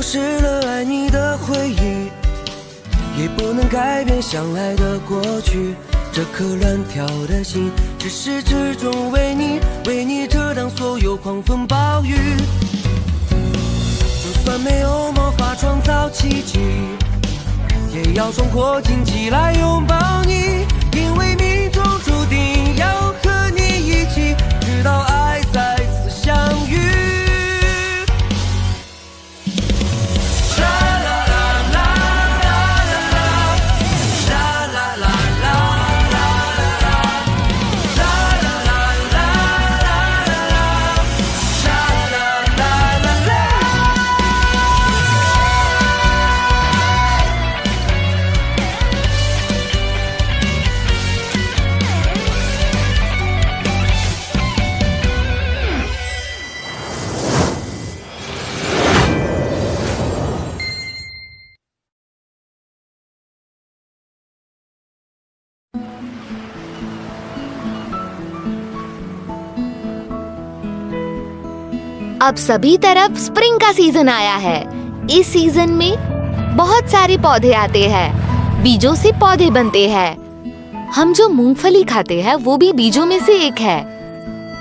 失了爱你的回忆，也不能改变相爱的过去。这颗乱跳的心，至始至终为你遮挡所有狂风暴雨。就算没有魔法创造奇迹，也要壮阔荆棘来拥抱你，因为命中注定要和你一起，直到爱再次相遇。अब सभी तरफ स्प्रिंग का सीजन आया है। इस सीजन में बहुत सारे पौधे आते हैं, बीजों से पौधे बनते हैं। हम जो मूंगफली खाते हैं वो भी बीजों में से एक है,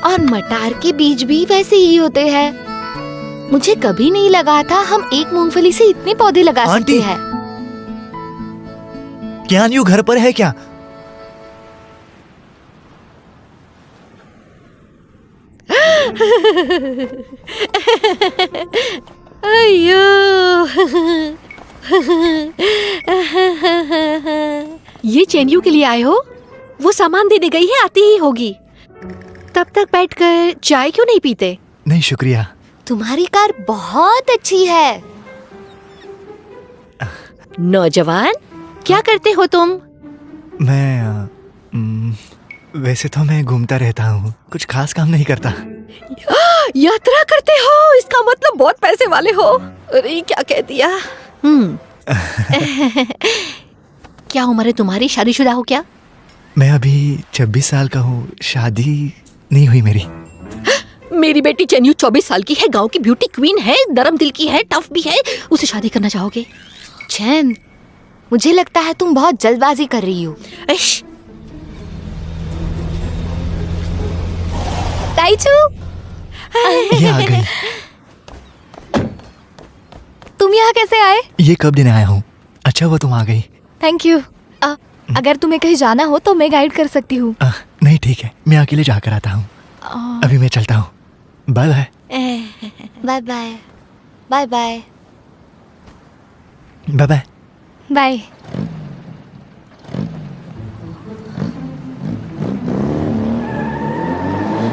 और मटार के बीज भी वैसे ही होते हैं। मुझे कभी नहीं लगा था हम एक मूंगफली से इतने पौधे लगा सकते हैं। ज्ञानयू घर पर है क्या? अयो ये चेन्यू के लिए आए हो? वो सामान देने गई है, आती ही होगी। तब तक बैठकर चाय क्यों नहीं पीते? नहीं शुक्रिया। तुम्हारी कार बहुत अच्छी है। नौजवान, क्या करते हो तुम? वैसे तो मैं घूमता रहता हूँ, कुछ खास काम नहीं करता। यात्रा करते हो, इसका मतलब बहुत पैसे वाले हो। अरे क्या कह दिया। क्या उम्र है तुम्हारी? शादीशुदा हो क्या? मैं अभी 26 साल का हूँ, शादी नहीं हुई मेरी। मेरी बेटी चेन्यू 24 साल की है, गांव की ब्यूटी क्वीन है, नरम दिल की है, टफ भी है। उसे शादी करना चाहोगे? चैन, मुझे लगता है तुम बहुत जल्दबाजी कर रही हो। ताइचू, ये आ गई। तुम यहाँ कैसे आए? ये कब देने आया हूँ? अच्छा हुआ तुम आ गई। Thank you. अगर तुम्हें कहीं जाना हो तो मैं गाइड कर सकती हूँ। नहीं ठीक है, मैं अकेले जाकर आता हूँ। अभी मैं चलता हूँ। Bye bye. Bye bye. Bye bye. Bye bye. Bye.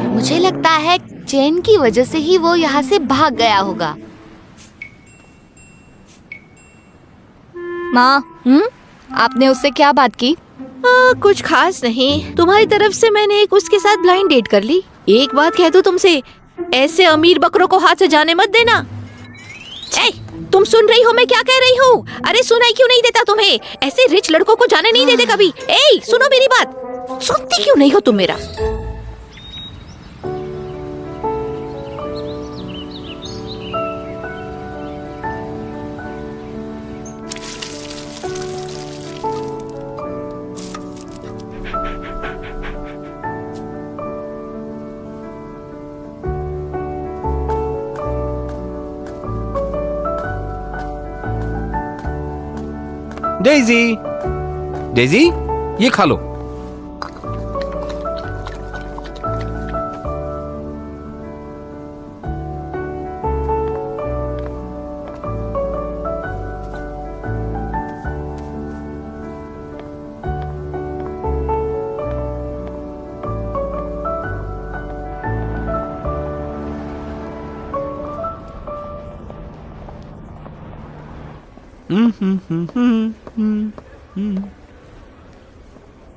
मुझे लगता है चेन की वजह से ही वो यहाँ से भाग गया होगा। माँ, आपने उससे क्या बात की? कुछ खास नहीं। तुम्हारी तरफ से मैंने एक उसके साथ ब्लाइंड डेट कर ली। एक बात कह दूं तुमसे, ऐसे अमीर बकरों को हाथ से जाने मत देना। तुम सुन रही हो मैं क्या कह रही हूँ? अरे सुनाई क्यों नहीं देता तुम्हें? ऐसे रिच लड़कों को जाने नहीं देते कभी। सुनो मेरी बात। सुनती क्यों नहीं हो तुम मेरा? डेज़ी, डेज़ी, ये खा लो।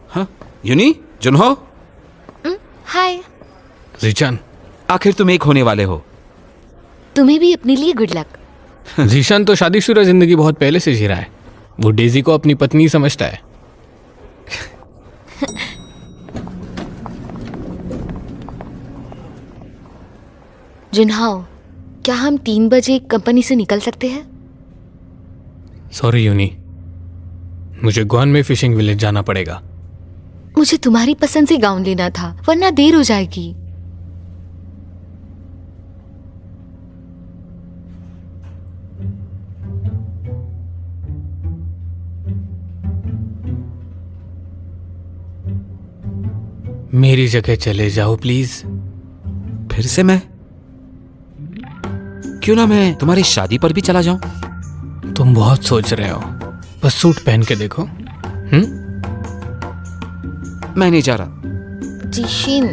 हाँ, यूनी, जुनहो। हाय। जीशान, आखिर तुम एक होने वाले हो। तुम्हें भी अपने लिए गुड लक। जीशान तो शादीशुदा जिंदगी बहुत पहले से जी रहा है। वो डेजी को अपनी पत्नी समझता है। जुनहाओ, क्या हम 3 बजे कंपनी से निकल सकते हैं? सॉरी यूनी, मुझे गोवान में फिशिंग विलेज जाना पड़ेगा। मुझे तुम्हारी पसंद से गाउन लेना था, वरना देर हो जाएगी। मेरी जगह चले जाओ प्लीज। फिर से मैं? क्यों ना मैं तुम्हारी शादी पर भी चला जाऊं? तुम बहुत सोच रहे हो, बस सूट पहन के देखो। मैं नहीं जा रहा। जिशिन,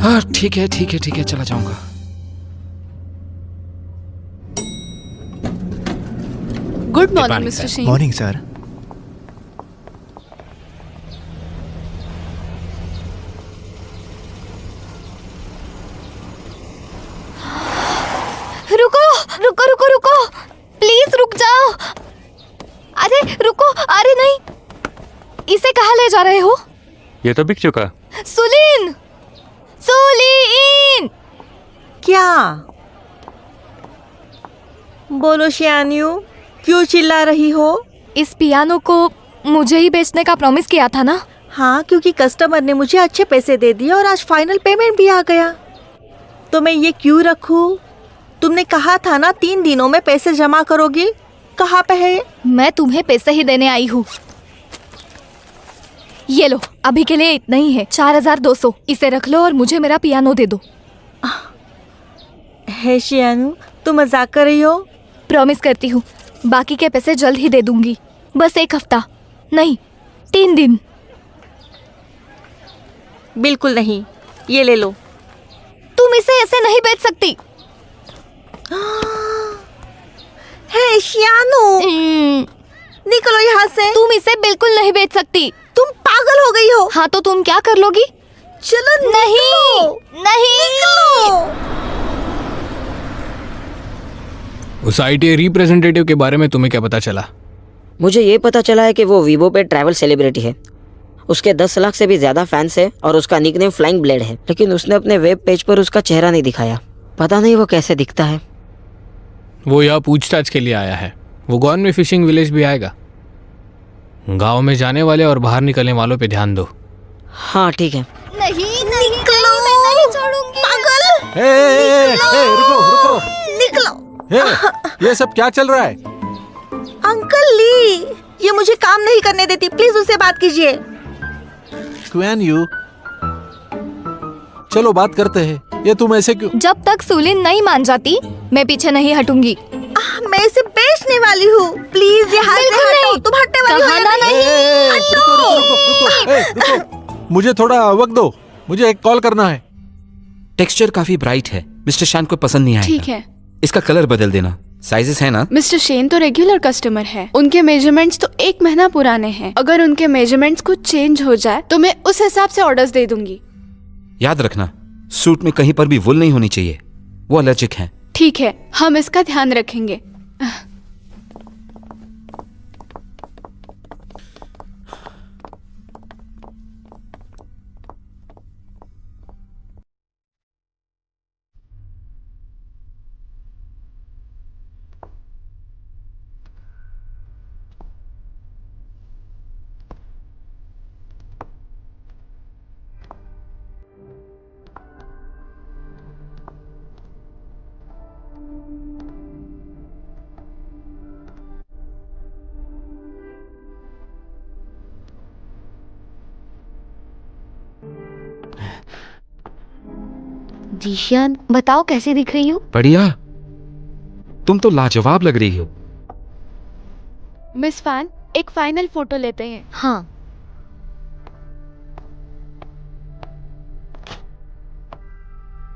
हाँ ठीक है ठीक है ठीक है, चला जाऊंगा। Good morning mister Singh. Morning sir. रुको रुको रुको रुको, प्लीज रुक जाओ। अरे रुको, अरे नहीं, इसे कहाँ ले जा रहे हो? ये तो बिक चुका। सुलीन, सुलीन। क्या? बोलो शियान्यू, क्यों चिल्ला रही हो? इस पियानो को मुझे ही बेचने का प्रॉमिस किया था ना? हाँ, क्योंकि कस्टमर ने मुझे अच्छे पैसे दे दिए और आज फाइनल पेमेंट भी आ गया। तो मैं ये क्यों रखूं? तुमने कहा था ना 3 दिनों में पैसे जमा करोगी। कहाँ पे है? मैं तुम्हें पैसे ही देने आई हूँ। ये लो, अभी के लिए इतना ही है, 4200। इसे रख लो और मुझे मेरा पियानो दे दो। है शियान्यू, तुम मजाक कर रही हो? प्रॉमिस करती हूँ, बाकी के पैसे जल्द ही दे दूंगी। बस 1 हफ्ता नहीं, 3 दिन। बिल्कुल नहीं, ये ले लो। तुम इसे ऐसे नहीं बेच सकती। है शियान्यू, निकलो यहाँ से। तुम इसे बिल्कुल नहीं बेच सकती। तुम पागल हो गई हो। हाँ तो तुम क्या कर लोगी? चलो नहीं नहीं। उस आईटी रिप्रेजेंटेटिव के बारे में तुम्हें क्या पता चला? मुझे ये पता चला है कि वो वीवो पे ट्रैवल सेलिब्रिटी है। उसके 10 लाख से भी ज़्यादा फैंस है और उसका निकनेम फ्लाइंग ब्लेड है, लेकिन उसने अपने वेब पेज पर उसका चेहरा नहीं दिखाया। पता नहीं वो कैसे दिखता है। वो यहाँ पूछताछ के लिए आया है। वो गोवान में फिशिंग विलेज भी आएगा। गांव में जाने वाले और बाहर निकलने वालों पे ध्यान दो। हाँ ठीक है। नहीं नहीं, मैं नहीं छोड़ूंगी। पागल, रुको रुको। निकलो। ये सब क्या चल रहा है? अंकल ली, ये मुझे काम नहीं करने देती। प्लीज उससे बात कीजिए। क्वेन यू, चलो बात करते हैं। ये तुम ऐसे क्यों? जब तक सुलिन नहीं मान जाती, मैं पीछे नहीं हटूंगी। मैं इसे बेचने वाली हूँ। प्लीज यहाँ से बिल्कुल हटो। नहीं। तुम हटने वाली हो या कहा ना नहीं? रुको। मुझे थोड़ा वक्त दो, मुझे एक कॉल करना है। टेक्सचर काफी ब्राइट है, मिस्टर शान को पसंद नहीं आएगा। ठीक है। इसका कलर बदल देना। साइजेस है ना? मिस्टर शेन तो रेगुलर कस्टमर है। उनके मेजरमेंट्स तो 1 महीना पुराने हैं। अगर उनके मेजरमेंट्स कुछ चेंज हो जाए तो मैं उस हिसाब से ऑर्डर्स दे दूंगी। याद रखना, सूट में कहीं पर भी वुल नहीं होनी चाहिए, वो एलर्जिक हैं। ठीक है, हम इसका ध्यान रखेंगे। जीशियन, बताओ कैसी दिख रही हूँ? बढ़िया, तुम तो लाजवाब लग रही हो। मिस फैन, एक फाइनल फोटो लेते हैं। हाँ।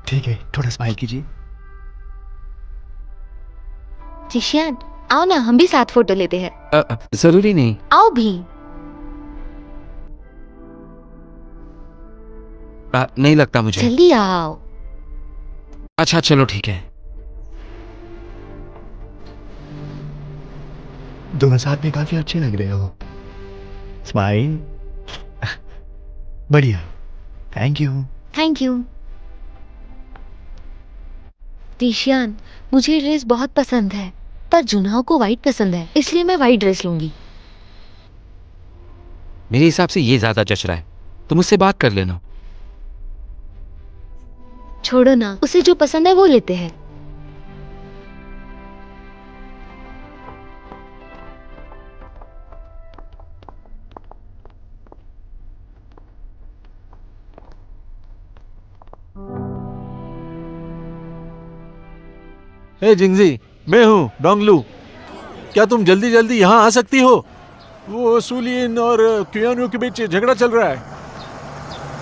ठीक है, थोड़ा स्माइल कीजिए। जीशियन, आओ ना, हम भी साथ फोटो लेते हैं। जरूरी नहीं। आओ भी। नहीं लगता मुझे। जल्दी आओ। अच्छा चलो ठीक है। दोनों साथ में काफी अच्छे लग रहे हो। स्माइल। बढ़िया, थैंक यू। Thank you. तीशियान, मुझे ये ड्रेस बहुत पसंद है, पर जुनहो को व्हाइट पसंद है, इसलिए मैं व्हाइट ड्रेस लूंगी। मेरे हिसाब से ये ज्यादा जच रहा है, तुम उससे बात कर लेना। छोड़ो ना, उसे जो पसंद है वो लेते हैं। हे जिंगजी, मैं हूँ डोंगलू। क्या तुम जल्दी जल्दी यहाँ आ सकती हो? वो सुलिन और क्यूयानू के बीच झगड़ा चल रहा है।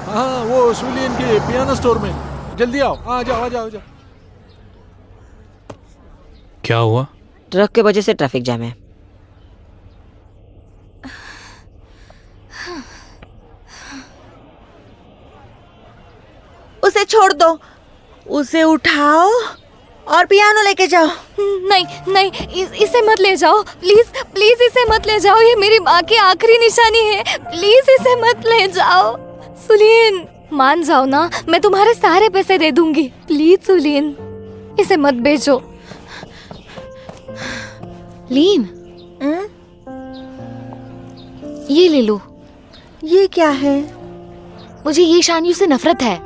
हाँ, वो सुलिन के पियानो स्टोर में। जल्दी आओ, आ जाओ आ जाओ आ जाओ। क्या हुआ? ट्रक के वजह से ट्रैफिक जाम है। उसे छोड़ दो, उसे उठाओ और पियानो लेके जाओ। नहीं नहीं, इसे मत ले जाओ, प्लीज प्लीज इसे मत ले जाओ, ये मेरी माँ की आखिरी निशानी है, प्लीज इसे मत ले जाओ। सुलीन, मान जाओ ना, मैं तुम्हारे सारे पैसे दे दूंगी, प्लीज सुलीन, इसे मत बेचो। लीन, ये ले लो। ये क्या है? मुझे ये शानियों से नफरत है,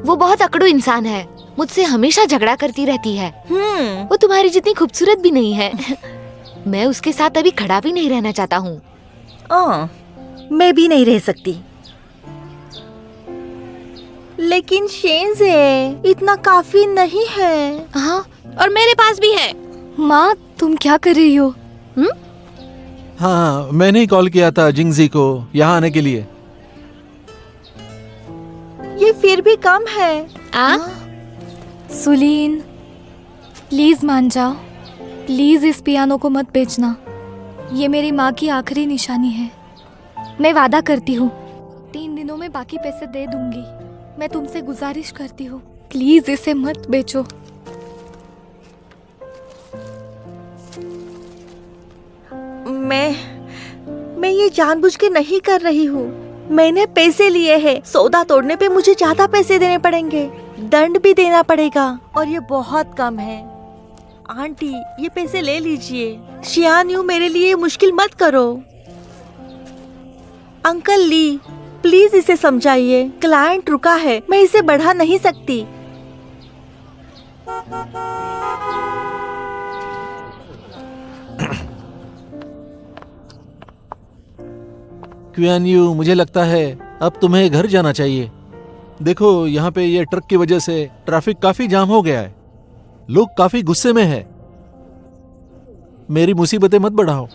वो बहुत अकड़ू इंसान है, मुझसे हमेशा झगड़ा करती रहती है। वो तुम्हारी जितनी खूबसूरत भी नहीं है। मैं उसके साथ अभी खड़ा भी नहीं रहना चाहता हूँ। मैं भी नहीं रह सकती, लेकिन शेंज़े इतना काफी नहीं है। हाँ, और मेरे पास भी है। माँ, तुम क्या कर रही हो? हाँ, मैंने ही कॉल किया था जिंगजी को यहाँ आने के लिए। ये फिर भी कम है। सुलीन, प्लीज मान जाओ, प्लीज इस पियानो को मत बेचना, ये मेरी माँ की आखिरी निशानी है। मैं वादा करती हूँ 3 दिनों में बाकी पैसे दे दूंगी। मैं तुमसे गुजारिश करती हूँ, प्लीज इसे मत बेचो। मैं ये जानबूझ के नहीं कर रही हूँ। मैंने पैसे लिए हैं, सौदा तोड़ने पे मुझे ज्यादा पैसे देने पड़ेंगे, दंड भी देना पड़ेगा, और ये बहुत कम है। आंटी, ये पैसे ले लीजिए। शियानयू, मेरे लिए मुश्किल मत करो। अंकल ली, प्लीज इसे समझाइए, क्लाइंट रुका है, मैं इसे बढ़ा नहीं सकती। क्यूयानयू, मुझे लगता है अब तुम्हें घर जाना चाहिए। देखो, यहाँ पे ये ट्रक की वजह से ट्रैफिक काफी जाम हो गया है, लोग काफी गुस्से में हैं। मेरी मुसीबतें मत बढ़ाओ।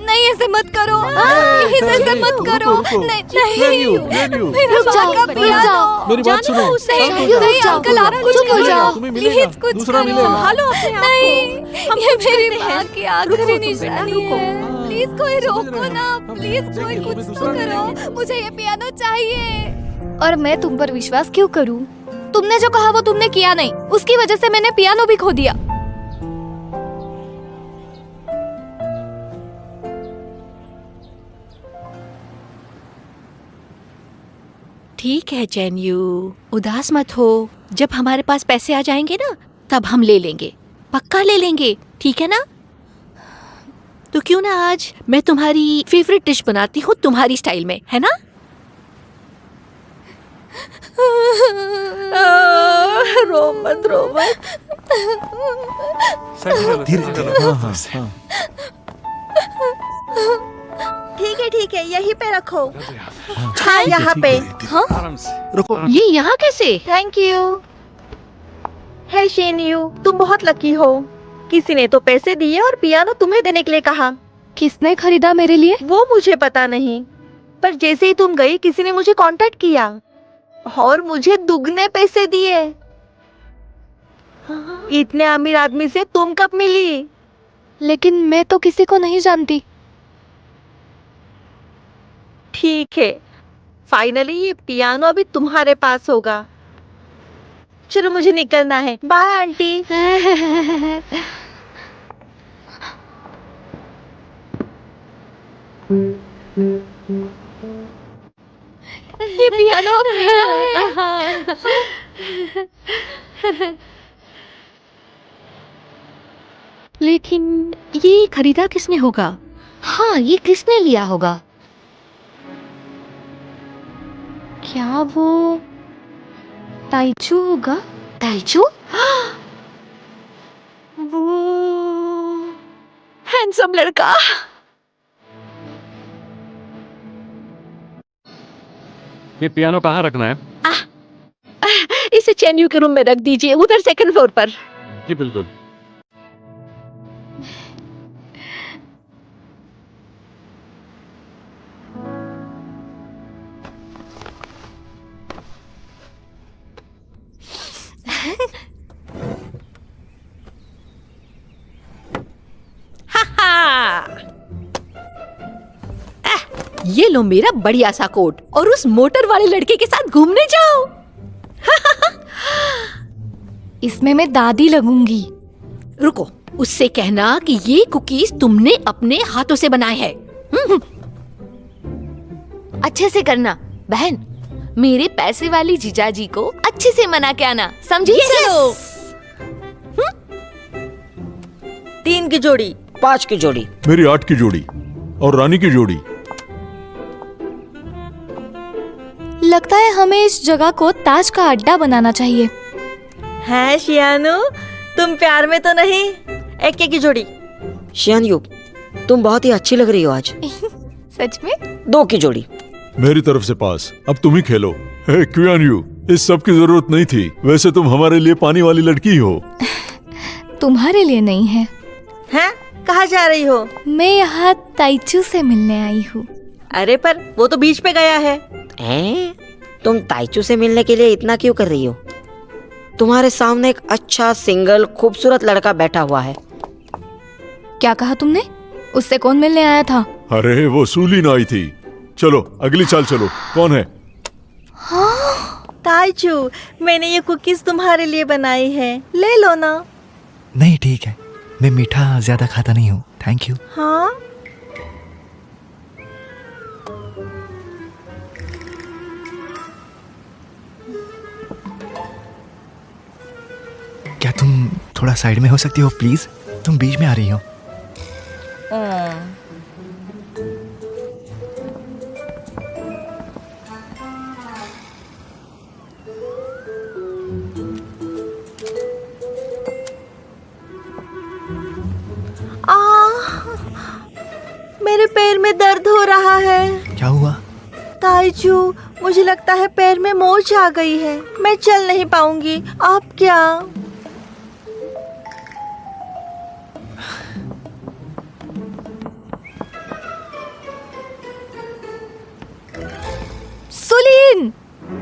नहीं, ऐसे मत करो, प्लीज ऐसे मत करो। नहीं नहीं, मेरा माँ का पियानो। मेरी बात सुनो। नहीं अंकल, आप कुछ हो जाओ, प्लीज कुछ दूसरा करो। मिलेगा। नहीं, ये मेरी माँ की आखिरी निशानी है, प्लीज कोई रोको ना, प्लीज कोई कुछ तो करो, मुझे ये पियानो चाहिए। और मैं तुम पर विश्वास क्यों करूं? तुमने जो कहा वो तुमने किया नहीं, उसकी वजह से मैंने पियानो भी खो दिया। ठीक है चैनयू, उदास मत हो, जब हमारे पास पैसे आ जाएंगे ना, तब हम ले लेंगे, पक्का ले लेंगे, ठीक है ना? तो क्यों ना आज मैं तुम्हारी फेवरेट डिश बनाती हूँ तुम्हारी स्टाइल में, है ना? रो मत, रो मत। ठीक है, यहीं पे रखो। हाँ, यहाँ पे। रुको। ये यहाँ कैसे? Thank you. है शेनयू, तुम बहुत लकी हो, किसी ने तो पैसे दिए और पियानो तुम्हें देने के लिए कहा। किसने खरीदा मेरे लिए? वो मुझे पता नहीं, पर जैसे ही तुम गई किसी ने मुझे कांटेक्ट किया और मुझे दुगने पैसे दिए। इतने अमीर आदमी से तुम कब मिली? लेकिन मैं तो किसी को नहीं जानती। ठीक है, फाइनली ये पियानो अभी तुम्हारे पास होगा। चलो, मुझे निकलना है। Bye aunty. ये पियानो लेकिन ये खरीदा किसने होगा? हाँ, ये किसने लिया होगा? क्या वो ताइचू होगा? ताइचू? वो हैंडसम लड़का। ये पियानो कहाँ रखना है? इसे चेन्यू के रूम में रख दीजिए, उधर सेकंड फ्लोर पर। जी बिल्कुल। ये लो मेरा बढ़िया सा कोट और उस मोटर वाले लड़के के साथ घूमने जाओ। इसमें मैं दादी लगूंगी। रुको, उससे कहना कि ये कुकीज तुमने अपने हाथों से बनाए हैं। अच्छे से करना बहन। मेरे पैसे वाली जीजाजी को अच्छे से मना के आना, समझी? चलो। 3 की जोड़ी, 5 की जोड़ी। मेरी 8 की जोड़ी और रानी की जोड़ी। लगता है हमें इस जगह को ताज का अड्डा बनाना चाहिए। है शियानो, तुम प्यार में तो नहीं? 1 की जोड़ी। शियान यू, तुम बहुत ही अच्छी लग रही हो आज। सच में? 2 की जोड़ी। मेरी तरफ से पास। अब तुम ही खेलो। हे क्वियान यू, इस सब की जरूरत नहीं थी। वैसे तुम हमारे लिए पानी वाली लड़की हो। तुम्हारे लिए नहीं है। हैं? कहाँ जा रही हो? मैं यहाँ ताइचू से मिलने आई हूँ। अरे पर वो तो बीच पे गया है। तुम ताइचू से मिलने के लिए इतना क्यों कर रही हो? तुम्हारे सामने एक अच्छा सिंगल खूबसूरत लड़का बैठा हुआ है। क्या कहा तुमने? उससे कौन मिलने आया था? अरे वो सूलीन आई थी। चलो अगली चाल चलो। कौन है? ताइचू, मैंने ये कुकीज तुम्हारे लिए बनाई है, ले लो ना। नहीं ठीक है, मैं मीठा ज्यादा खाता नहीं हूँ, थैंक यू। हाँ, क्या तुम थोड़ा साइड में हो सकती हो प्लीज? तुम बीच में आ रही हो। मेरे पैर में दर्द हो रहा है। क्या हुआ? ताइचू, मुझे लगता है पैर में मोच आ गई है, मैं चल नहीं पाऊंगी। आप क्या? सुलीन,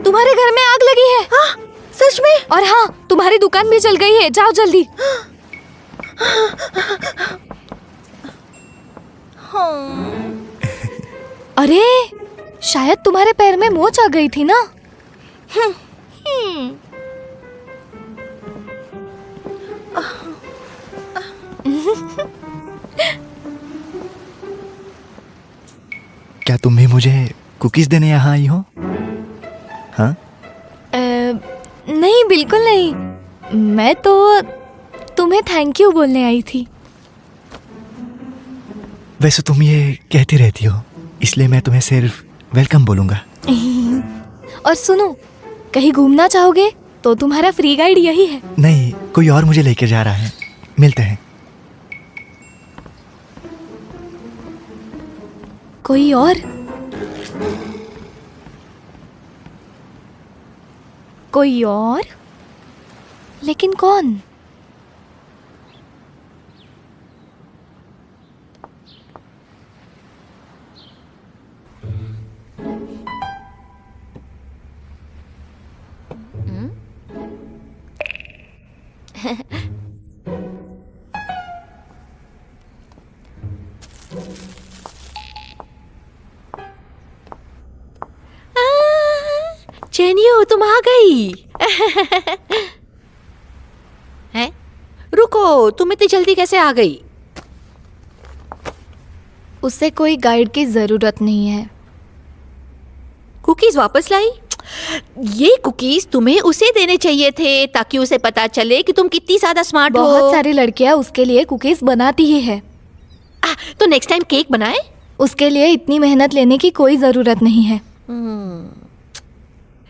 तुम्हारे घर में आग लगी है। हाँ, सच में? और हाँ, तुम्हारी दुकान भी जल गई है, जाओ जल्दी। अरे, शायद तुम्हारे पैर में मोच आ गई थी ना? क्या तुम भी मुझे कुकीज देने यहाँ आई हो? हाँ? नहीं, बिल्कुल नहीं। मैं तो तुम्हें थैंक यू बोलने आई थी। वैसे तुम ये कहती रहती हो, इसलिए मैं तुम्हें सिर्फ वेलकम बोलूंगा। और सुनो, कहीं घूमना चाहोगे तो तुम्हारा फ्री गाइड यही है। नहीं, कोई और मुझे लेकर जा रहा है, मिलते हैं। कोई और? कोई और? लेकिन कौन? चेनियो, तुम आ गई। हैं? रुको, तुम इतनी जल्दी कैसे आ गई? उसे कोई गाइड की जरूरत नहीं है। कुकीज वापस लाई? ये कुकीज तुम्हें उसे देने चाहिए थे ताकि उसे पता चले कि तुम कितनी ज्यादा स्मार्ट हो। बहुत सारी लड़कियां उसके लिए कुकीज बनाती ही है। तो नेक्स्ट टाइम केक बनाए। उसके लिए इतनी मेहनत लेने की कोई जरूरत नहीं है।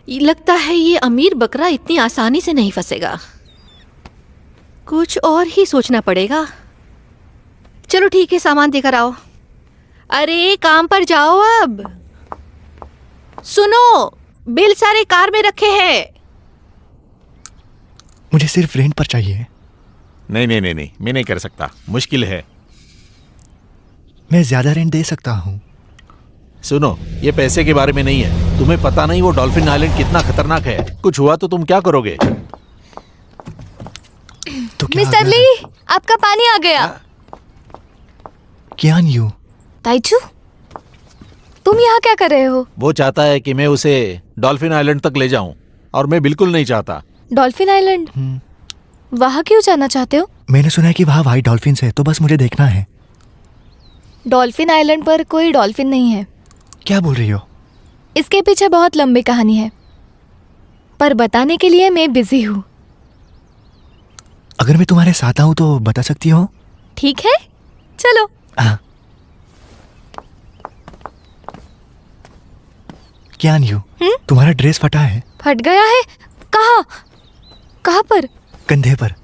लगता है ये अमीर बकरा इतनी आसानी से नहीं फंसेगा। कुछ और ही सोचना पड़ेगा। चलो ठीक है, सामान देकर आओ। अरे काम पर जाओ अब। सुनो, बिल सारे कार में रखे हैं। मुझे सिर्फ रेंट पर चाहिए। नहीं नहीं नहीं नहीं, मैं नहीं कर सकता, मुश्किल है। मैं ज्यादा रेंट दे सकता हूँ। सुनो, ये पैसे के बारे में नहीं है। तुम्हें पता नहीं वो डॉल्फिन आइलैंड कितना खतरनाक है। कुछ हुआ तो तुम क्या करोगे? तो क्या मिस्टर ली, आपका पानी आ गया। क्या न्यू? ताइचू, तुम यहाँ क्या कर रहे हो? वो चाहता है कि मैं उसे डॉल्फिन आइलैंड तक ले जाऊं और मैं बिल्कुल नहीं चाहता। Dolphin island? वहाँ क्यों जाना चाहते हो? मैंने सुना है कि वहाँ वाइट डॉल्फिन्स है, तो बस मुझे देखना है। डॉल्फिन आइलैंड पर कोई डॉल्फिन नहीं है। क्या बोल रही हो? इसके पीछे बहुत लंबी कहानी है, पर बताने के लिए मैं बिजी हूँ। अगर मैं तुम्हारे साथ आऊँ तो बता सकती हो? ठीक है, चलो। हाँ। क्या न्यू? तुम्हारा ड्रेस फटा है। फट गया है? कहाँ? कहाँ पर? कंधे पर।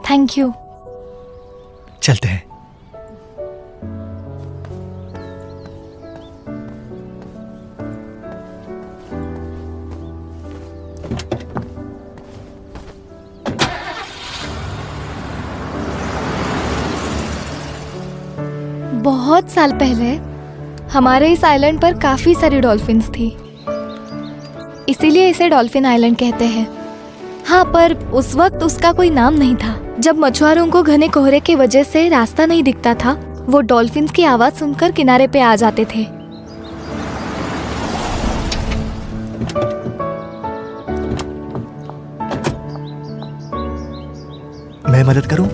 Thank you. चलते हैं। बहुत साल पहले हमारे इस आइलैंड पर काफी सारी डॉल्फिन्स थी, इसीलिए इसे डॉल्फिन आइलैंड कहते हैं। हाँ, पर उस वक्त उसका कोई नाम नहीं था। जब मछुआरों को घने कोहरे की वजह से रास्ता नहीं दिखता था, वो डॉल्फिन्स की आवाज सुनकर किनारे पे आ जाते थे। मैं मदद करूं?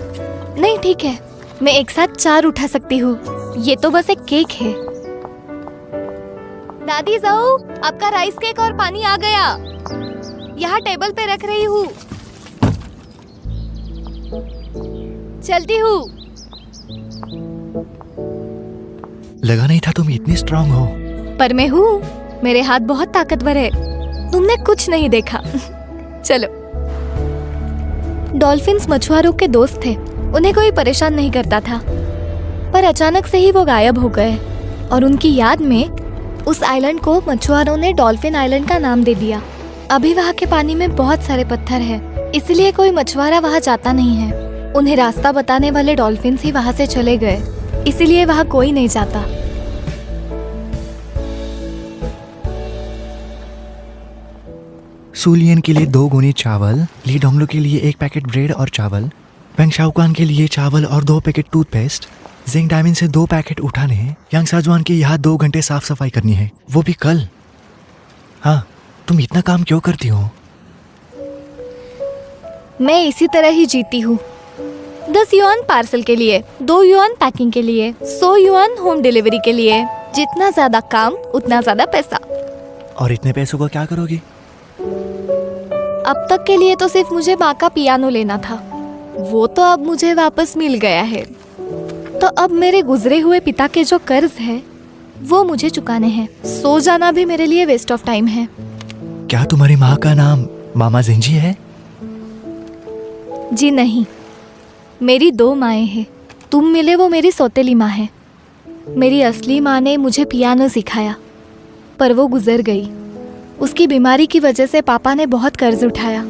नहीं, ठीक है, मैं एक साथ 4 उठा सकती हूँ। ये तो बस एक केक है। दादी जाओ, आपका राइस केक और पानी आ गया। यहाँ टेबल पे रख रही हूँ। चलती हूँ। लगा नहीं था तुम इतनी स्ट्रांग हो। पर मैं हूँ। मेरे हाथ बहुत ताकतवर है। तुमने कुछ नहीं देखा। चलो। डॉल्फिन्स मछुआरों के दोस्त थे, उन्हें कोई परेशान नहीं करता था। पर अचानक से ही वो गायब हो गए और उनकी याद में उस आइलैंड को मछुआरों ने डॉल्फिन आइलैंड का नाम दे दिया। अभी वहाँ के पानी में बहुत सारे पत्थर हैं, इसलिए कोई मछुआरा वहाँ जाता नहीं है। उन्हें रास्ता बताने वाले डॉल्फिन्स ही वहाँ से चले गए, इसीलिए वहाँ कोई नहीं जाता। सुलियन के लिए 2 गुनी चावल, ली डोंगलू के लिए 1 पैकेट ब्रेड और चावल, पेंग शाओकान के लिए चावल और 2 पैकेट टूथपेस्ट, जिंग डायमंड से 2 पैकेट उठाने हैं, यांग साजुआन के यहाँ 2 घंटे साफ सफाई करनी है, वो भी कल। हाँ, तुम इतना काम क्यों करती हो? मैं इसी तरह ही जीती हूँ। 10 युआन पार्सल के लिए, 2 युआन पैकिंग के लिए, 100 युआन होम डिलीवरी के लिए। जितना ज्यादा काम उतना ज्यादा पैसा। और इतने पैसों को क्या करोगी? अब तक के लिए तो सिर्फ मुझे माँ का पियानो लेना था, वो तो अब मुझे वापस मिल गया है। तो अब मेरे गुजरे हुए पिता के जो कर्ज है वो मुझे चुकाने हैं। सो जाना भी मेरे लिए वेस्ट ऑफ टाइम है। क्या तुम्हारी माँ का नाम मामा जिंजी है? जी नहीं, मेरी 2 माएँ हैं। तुम मिले वो मेरी सौतेली माँ है। मेरी असली माँ ने मुझे पियानो सिखाया, पर वो गुजर गई। उसकी बीमारी की वजह से पापा ने बहुत कर्ज उठाया।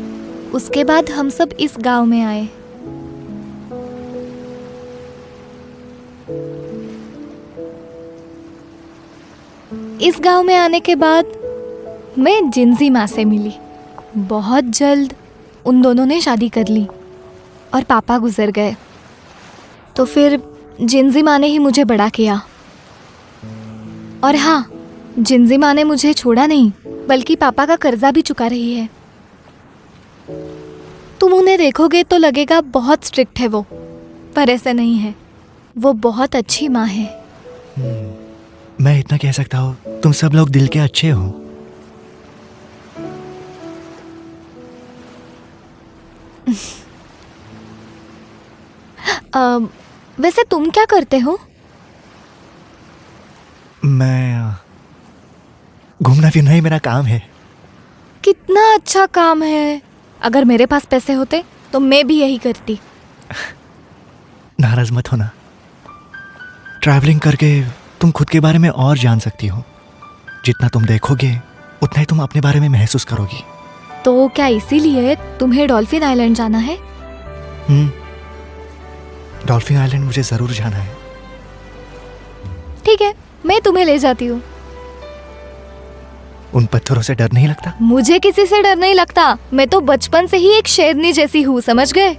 उसके बाद हम सब इस गांव में आए। इस गांव में आने के बाद मैं जिंजी माँ से मिली। बहुत जल्द उन दोनों ने शादी कर ली और पापा गुजर गए। तो फिर जिंजी माँ ने ही मुझे बड़ा किया। और हाँ, जिंजी माँ ने मुझे छोड़ा नहीं, बल्कि पापा का कर्जा भी चुका रही है। तुम उन्हें देखोगे तो लगेगा बहुत स्ट्रिक्ट है वो, पर ऐसा नहीं है। वो बहुत अच्छी माँ है। मैं इतना कह सकता हूँ, तुम सब लोग दिल के अच्छे हो। वैसे तुम क्या करते हो? मैं घूमना फिरना ही मेरा काम है। कितना अच्छा काम है। अगर मेरे पास पैसे होते तो मैं भी यही करती। नाराज मत होना। ट्रैवलिंग करके तुम खुद के बारे में और जान सकती हो। जितना तुम देखोगे उतना ही तुम अपने बारे में महसूस करोगी। तो क्या इसीलिए तुम्हें डॉल्फिन आइलैंड जाना है? डॉल्फिन आइलैंड मुझे जरूर जाना है। ठीक है, मैं तुम्हें ले जाती हूँ। उन पत्थरों से डर नहीं लगता? मुझे किसी से डर नहीं लगता। मैं तो बचपन से ही एक शेरनी जैसी हूँ, समझ गए?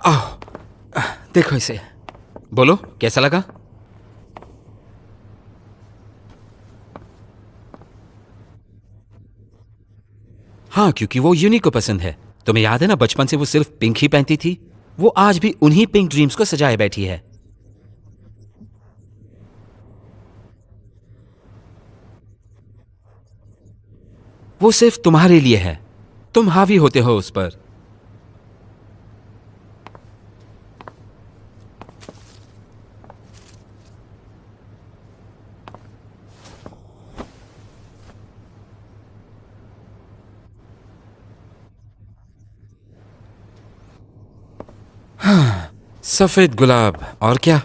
आओ, देखो इसे। बोलो कैसा लगा? हाँ, क्योंकि वो यूनी को पसंद है। तुम्हें याद है ना, बचपन से वो सिर्फ पिंक ही पहनती थी। वो आज भी उन्हीं पिंक ड्रीम्स को सजाए बैठी है। वो सिर्फ तुम्हारे लिए है। तुम हावी होते हो उस पर। हाँ, सफेद गुलाब और क्या?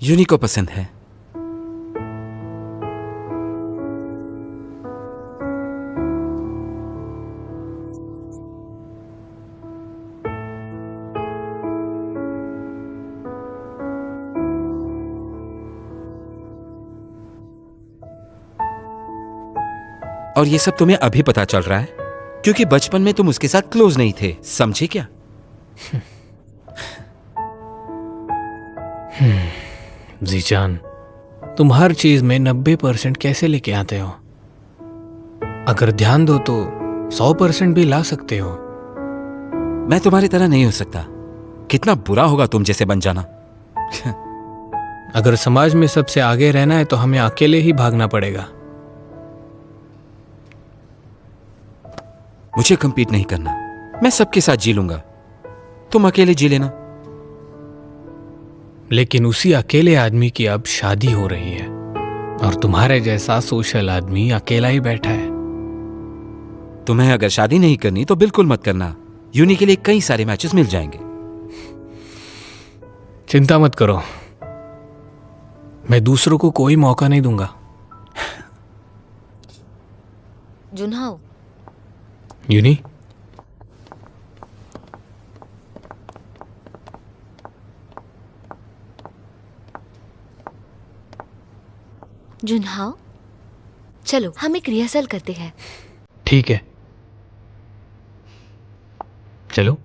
यूनी को पसंद है। और ये सब तुम्हें अभी पता चल रहा है क्योंकि बचपन में तुम उसके साथ क्लोज नहीं थे, समझे क्या? जीजान, तुम हर चीज में 90% कैसे लेके आते हो? अगर ध्यान दो तो 100% भी ला सकते हो। मैं तुम्हारी तरह नहीं हो सकता। कितना बुरा होगा तुम जैसे बन जाना। अगर समाज में सबसे आगे रहना है तो हमें अकेले ही भागना पड़ेगा। मुझे कंपीट नहीं करना। मैं सबके साथ जी लूंगा, तुम अकेले जी लेना। लेकिन उसी अकेले आदमी की अब शादी हो रही है और तुम्हारे जैसा सोशल आदमी अकेला ही बैठा है। तुम्हें अगर शादी नहीं करनी तो बिल्कुल मत करना। यूनी के लिए कई सारे मैचेस मिल जाएंगे। चिंता मत करो, मैं दूसरों को कोई मौका नहीं दूंगा। जुनहाओ, यूनी, जुनहाओ, चलो हम एक रिहर्सल करते हैं। ठीक है, चलो।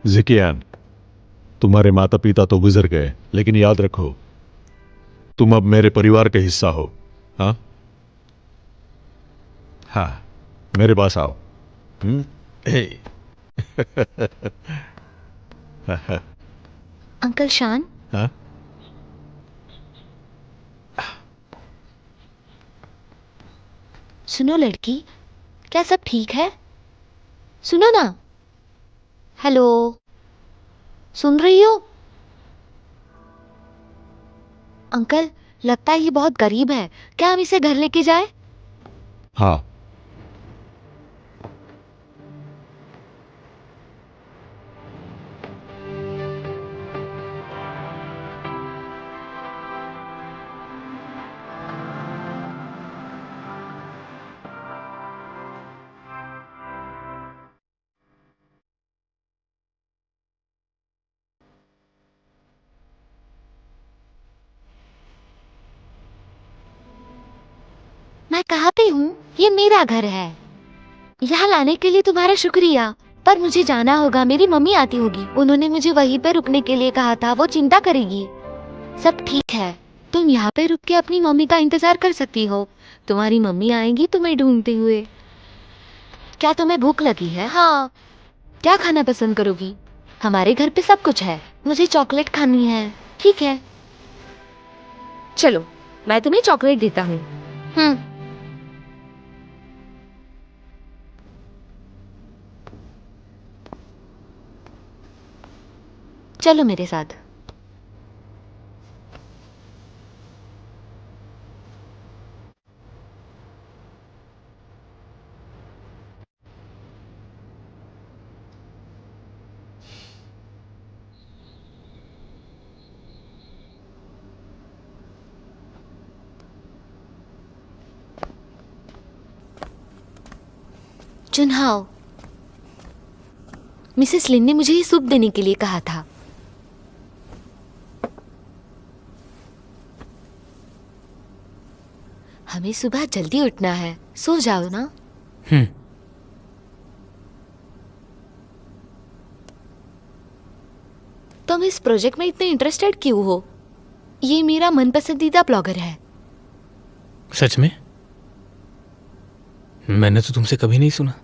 ज़िकियान, तुम्हारे माता पिता तो गुजर गए, लेकिन याद रखो तुम अब मेरे परिवार के हिस्सा हो। हाँ हाँ, मेरे पास आओ। हे। अंकल शान, हाँ? सुनो लड़की, क्या सब ठीक है? सुनो ना। हेलो, सुन रही हो? अंकल, लगता है ये बहुत गरीब है। क्या हम इसे घर लेके जाएं? हाँ, मैं कहाँ पे हूँ? ये मेरा घर है। यहाँ लाने के लिए तुम्हारा शुक्रिया, पर मुझे जाना होगा। मेरी मम्मी आती होगी, उन्होंने मुझे वहीं पे रुकने के लिए कहा था, वो चिंता करेगी। सब ठीक है, तुम यहाँ पे रुक के अपनी मम्मी का इंतजार कर सकती हो। तुम्हारी मम्मी आएंगी तुम्हें ढूंढते हुए। क्या तुम्हें भूख लगी है? हाँ। क्या खाना पसंद करोगी? हमारे घर पे सब कुछ है। मुझे चॉकलेट खानी है। ठीक है, चलो मैं तुम्हें चॉकलेट देता हूँ। चलो मेरे साथ। चुनहाओ, मिसेस लिन ने मुझे ये सूप देने के लिए कहा था। हमें सुबह जल्दी उठना है, सो जाओ ना। तुम इस प्रोजेक्ट में इतने इंटरेस्टेड क्यों हो? ये मेरा मनपसंदीदा ब्लॉगर है। सच में? मैंने तो तुमसे कभी नहीं सुना।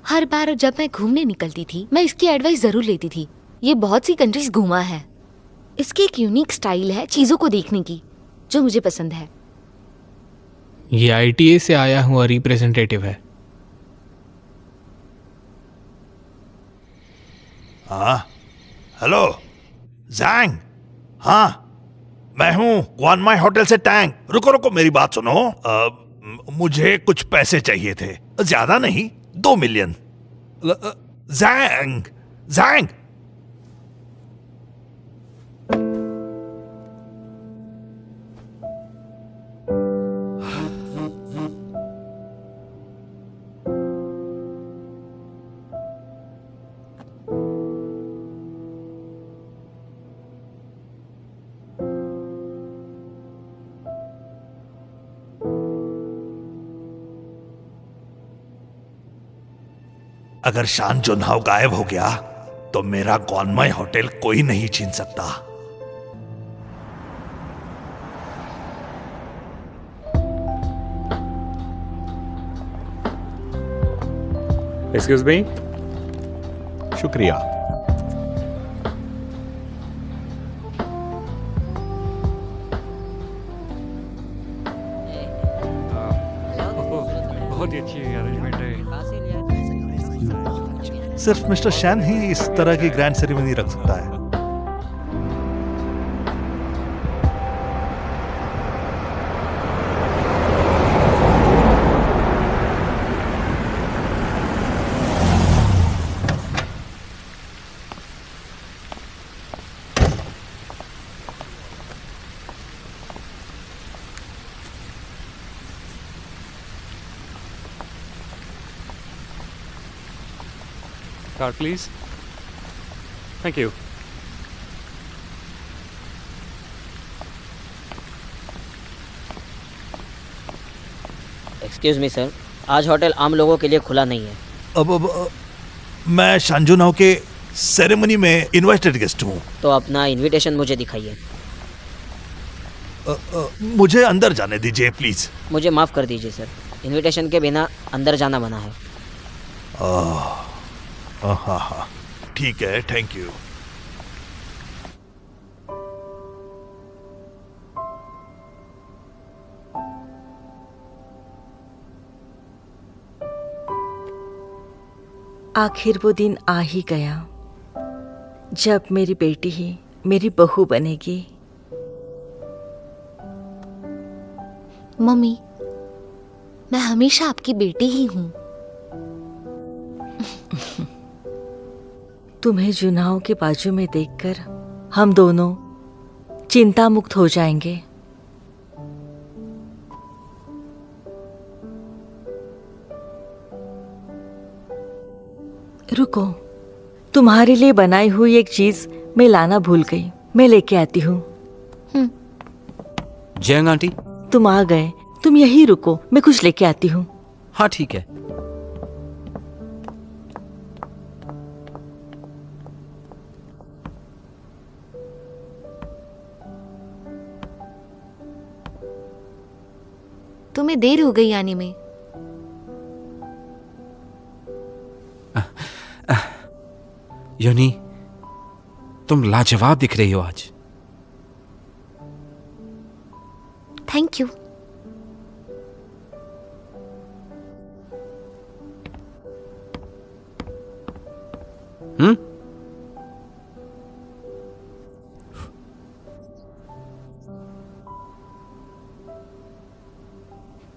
हर बार जब मैं घूमने निकलती थी, मैं इसकी एडवाइस जरूर लेती थी। ये बहुत सी कंट्रीज घूमा है। इसकी एक यूनिक स्टाइल है चीजों को देखने की, जो मुझे पसंद है। ये ITA से आया हुआ रिप्रेजेंटेटिव है। हाँ, हेलो जैंग। हाँ, मैं हूँ क्वानमाई होटल से टैंग। रुको रुको, मेरी बात सुनो। मुझे कुछ पैसे चाहिए थे, ज्यादा नहीं, 2 मिलियन। जैंग जैंग। अगर शान जुनहाओ गायब हो गया तो मेरा क्वानमाई होटल कोई नहीं छीन सकता। Excuse me. शुक्रिया। बहुत ही अच्छी अरेंजमेंट है। सिर्फ मिस्टर शैन ही इस तरह की ग्रैंड सेरेमनी रख सकता है। Card, please. Thank you. Excuse me sir, आज होटल आम लोगों के लिए खुला नहीं है। अब मैं शान जुनहाओ के सेरेमनी में इनवाइटेड गेस्ट हूँ। तो अपना इनविटेशन मुझे दिखाइए। मुझे अंदर जाने दीजिए प्लीज। मुझे माफ़ कर दीजिए सर, इनविटेशन के बिना अंदर जाना मना है। हाँ, ठीक है, थैंक यू। आखिर वो दिन आ ही गया जब मेरी बेटी ही मेरी बहू बनेगी। मम्मी, मैं हमेशा आपकी बेटी ही हूँ। तुम्हें जुनहाओ के बाजू में देखकर हम दोनों चिंता मुक्त हो जाएंगे। रुको, तुम्हारे लिए बनाई हुई एक चीज मैं लाना भूल गई। मैं लेके आती हूँ। जैंग आंटी, तुम आ गए, तुम यहीं रुको, मैं कुछ लेके आती हूँ। हाँ ठीक है। तुम्हें देर हो गई आने में। योनी, तुम लाजवाब दिख रही हो आज। Thank you.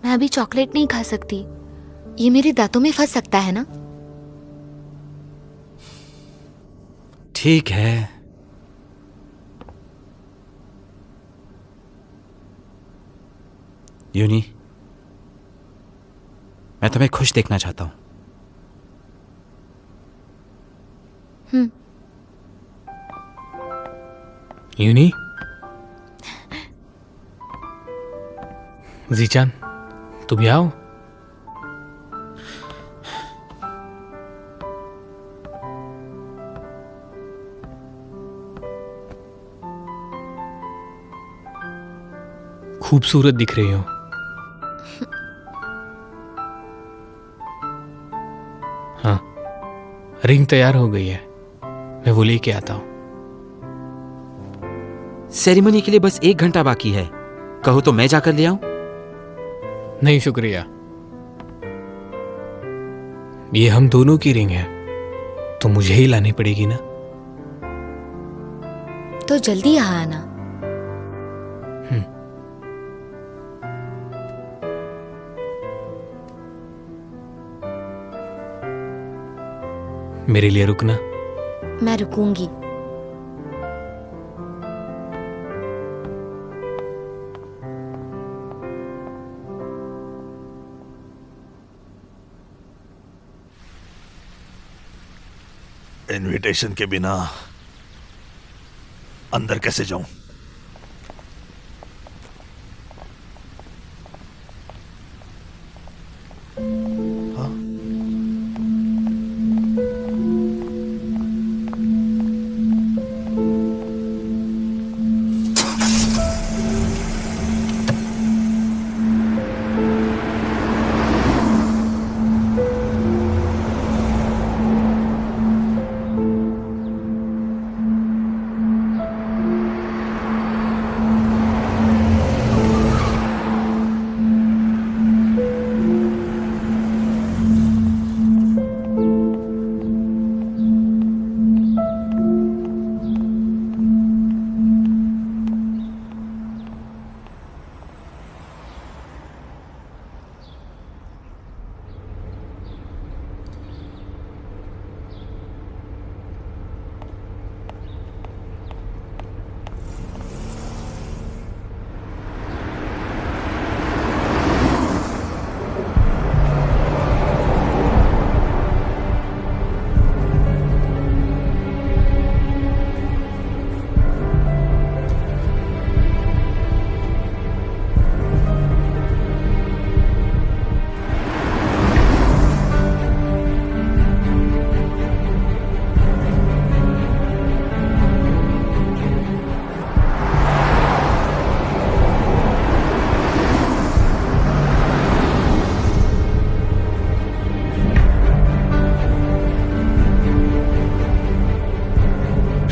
मैं अभी चॉकलेट नहीं खा सकती, ये मेरे दांतों में फंस सकता है ना। ठीक है। यूनी, मैं तुम्हें खुश देखना चाहता हूं। यूनी, जीचान, तुम यहाँ आओ। खूबसूरत दिख रही हो। हाँ, रिंग तैयार हो गई है, मैं वो लेके आता हूं। सेरेमनी के लिए बस 1 घंटा बाकी है, कहो तो मैं जाकर ले आऊं? नहीं शुक्रिया, ये हम दोनों की रिंग है तो मुझे ही लानी पड़ेगी ना। तो जल्दी यहाँ आना। मेरे लिए रुकना। मैं रुकूंगी। इनविटेशन के बिना अंदर कैसे जाऊं?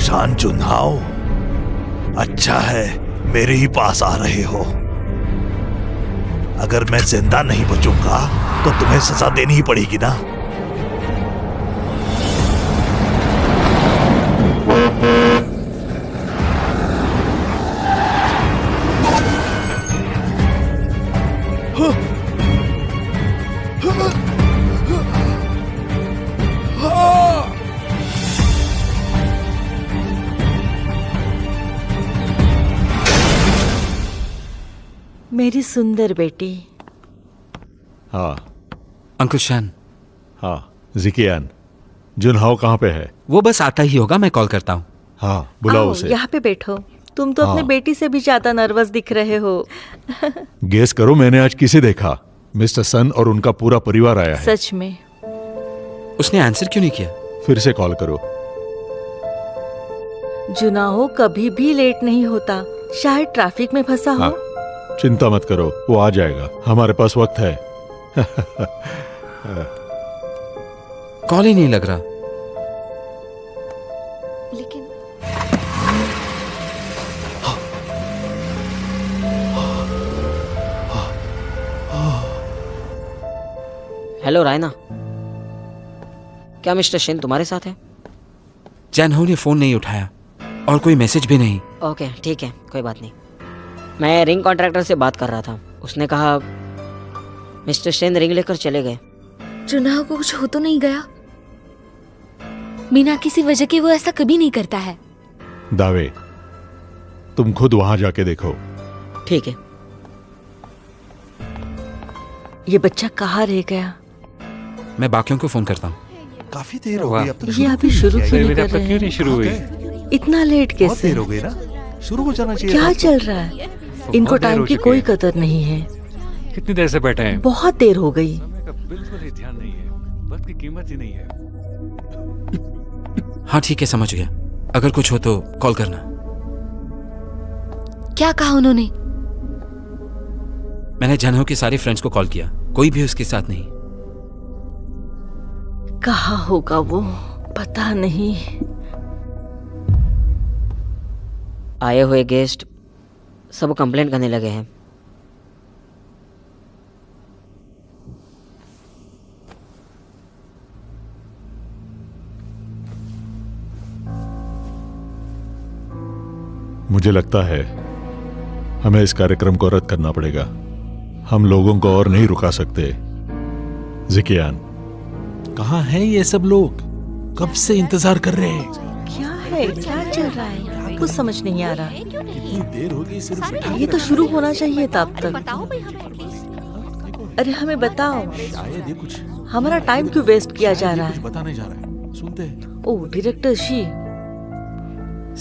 शान चुन्हाओ, अच्छा है मेरे ही पास आ रहे हो। अगर मैं जिंदा नहीं बचूंगा तो तुम्हें सजा देनी ही पड़ेगी ना। मेरी सुंदर बेटी। हाँ अंकुल शान। हाँ जिकियान, जुनहाओ कहाँ पे है? वो बस आता ही होगा, मैं कॉल करता हूँ। हाँ बुलाओ आओ, उसे। यहाँ पे बैठो। तुम तो अपने हाँ। बेटी से भी ज्यादा नर्वस दिख रहे हो। गेस करो मैंने आज किसे देखा? मिस्टर सन और उनका पूरा परिवार आया है। सच में? उसने आंसर क्यों नहीं किया? फिर से कॉल करो। जुनाहो कभी भी लेट नहीं होता, शायद ट्रैफिक में फंसा हो। हाँ, चिंता मत करो, वो आ जाएगा, हमारे पास वक्त है। कॉल ही नहीं लग रहा। लेकिन हेलो रायना, क्या मिस्टर शेन तुम्हारे साथ है? जैनहो ने फोन नहीं उठाया और कोई मैसेज भी नहीं। ओके ठीक है, कोई बात नहीं। मैं रिंग कॉन्ट्रैक्टर से बात कर रहा था, उसने कहा मिस्टर शेन रिंग लेकर चले गए। जुनाहो को कुछ हो तो नहीं गया? बिना किसी वजह के वो ऐसा कभी नहीं करता है। दावे, तुम खुद वहां जाके देखो। ठीक है। ये बच्चा कहाँ रह गया? मैं बाकियों को फोन करता हूँ। काफी देर हो गई, अब तक ये अभी शुरू क्यों नहीं कर रहे हैं? शुरू हुई। इतना लेट बहुत कैसे? देर हो गई ना, शुरू हो जाना चाहिए क्या था। चल रहा है? इनको टाइम की कोई कदर नहीं है। कितनी देर से बैठे हैं? बहुत देर हो गई। बिल्कुल ही ध्यान नहीं है, वक्त की कीमत ही नहीं है। हाँ ठीक है, समझ गया। अगर कुछ हो तो कॉल करना। क्या कहा उन्होंने? मैंने जैनहो के सारे फ्रेंड्स को कॉल किया, कोई भी उसके साथ नहीं। कहाँ होगा वो, पता नहीं। आए हुए गेस्ट सब कंप्लेंट करने लगे हैं। मुझे लगता है हमें इस कार्यक्रम को रद्द करना पड़ेगा। हम लोगों को और नहीं रुका सकते। जिकियान, कहाँ हैं ये सब लोग? कब से इंतजार कर रहे हैं? क्या है, क्या चल रहा है, कुछ समझ नहीं आ रहा। इतनी देर हो गई, सिर्फ बैठा ये तो शुरू होना चाहिए था अब तक। बताओ भाई हमें एटलीस्ट। अरे हमें बताओ, शायद ये कुछ हमारा टाइम क्यों वेस्ट किया जा रहा कुछ है? बताने जा रहा है, सुनते हैं। ओह डायरेक्टर शी,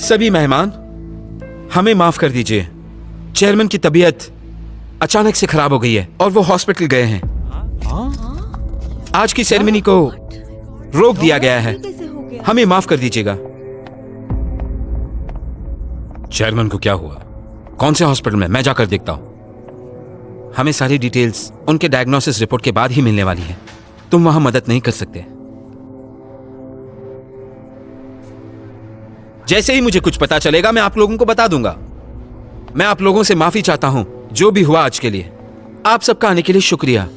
सभी मेहमान हमें माफ कर दीजिए। चेयरमैन की तबीयत अचानक से खराब हो गई है और वो हॉस्पिटल गए हैं। आज की सेरेमनी को रोक दिया गया है, कैसे हो गया? हमें माफ कर दीजिएगा। चेयरमैन को क्या हुआ? कौन से हॉस्पिटल में? मैं जाकर देखता हूं। हमें सारी डिटेल्स उनके डायग्नोसिस रिपोर्ट के बाद ही मिलने वाली है। तुम वहां मदद नहीं कर सकते। जैसे ही मुझे कुछ पता चलेगा मैं आप लोगों को बता दूंगा। मैं आप लोगों से माफी चाहता हूं जो भी हुआ आज के लिए। आप सबका आने के लिए शुक्रिया।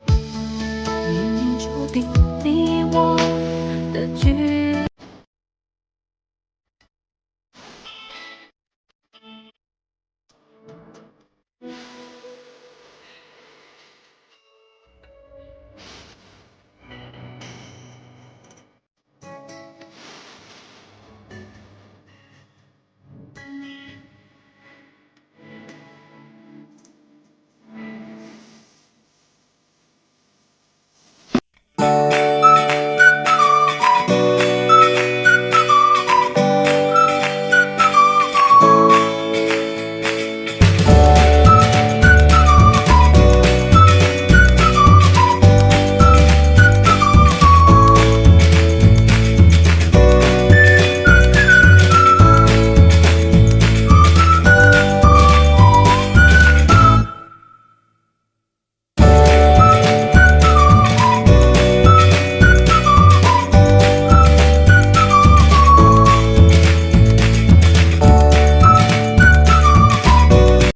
你说的你我的距